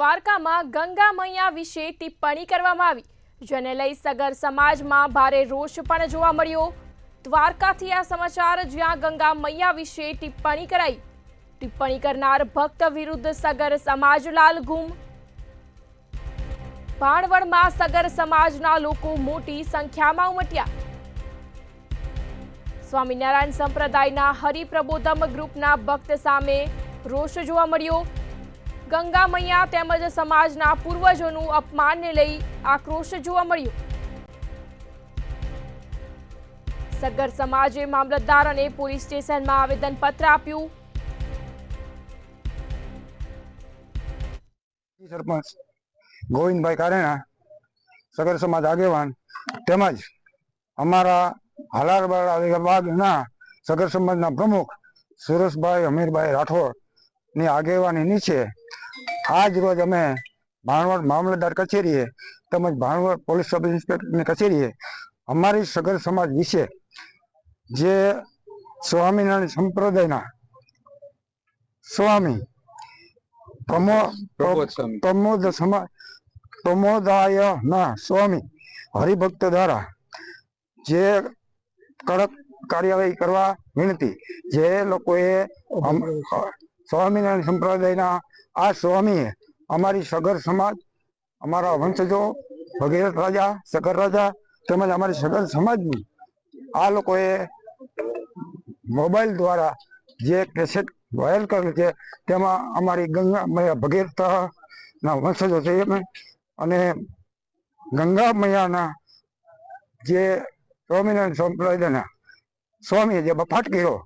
દ્વારકામાં ગંગા મૈયા વિશે ટિપ્પણી કરવામાં આવી, જેને લઈ સગર સમાજમાં ભારે રોષ પણ જોવા મળ્યો। દ્વારકાથી આ સમાચાર, જ્યાં ગંગા મૈયા વિશે ટિપ્પણી કરાઈ। ટિપ્પણી કરનાર ભક્ત વિરુદ્ધ સગર સમાજ લાલઘૂમ। ભાણવડમાં સગર સમાજના લોકો મોટી સંખ્યામાં ઉમટ્યા। સ્વામિનારાયણ સંપ્રદાયના હરિપ્રબોધમ ગ્રુપના ભક્ત સામે રોષ જોવા મળ્યો। ગંગા મૈયા તેમજ સમાજના પૂર્વજોનું અપમાનને લઈ આક્રોશ જોવા મળ્યો। સગર સમાજે મામલતદાર અને પોલીસ સ્ટેશનમાં આવેદનપત્ર આપ્યું। સરપંચ ગોવિંદભાઈ કારેણા, સગર સમાજ આગેવાન તેમજ અમારા હાલારબાગના સગર સમાજના પ્રમુખ સુરેશભાઈ હમીરભાઈ રાઠોડ ની આગેવાની નીચે આજ રોજ અમે ભાણવડ મામલતદાર કચેરીએ તેમજ ભાણવડ પોલીસ સબ ઇન્સ્પેક્ટરની કચેરીએ અમારી સગર સમાજ વિશે જે સ્વામિનારાયણ સંપ્રદાયના સ્વામી પ્રમોદાયના સ્વામી હરિભક્ત દ્વારા જે કડક કાર્યવાહી કરવા વિનંતી। જે લોકોએ સ્વામિનારાયણ સંપ્રદાયના આ સ્વામીએ અમારી સગર સમાજ, અમારા વંશજો, ભગીરથ રાજા, સગર રાજા તેમજ અમારી સગર સમાજની આ લોકોએ મોબાઈલ દ્વારા જે કેસેટ વાયરલ કરેલ છે તેમાં અમારી ગંગા મૈયા ભગીરથના વંશજો છે અને ગંગા મૈયાના જે સ્વામિનારાયણ સંપ્રદાયના સ્વામીએ જે બફાટ કર્યો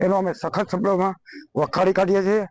એનો અમે સખત શબ્દોમાં વખાડી કાઢીએ છીએ।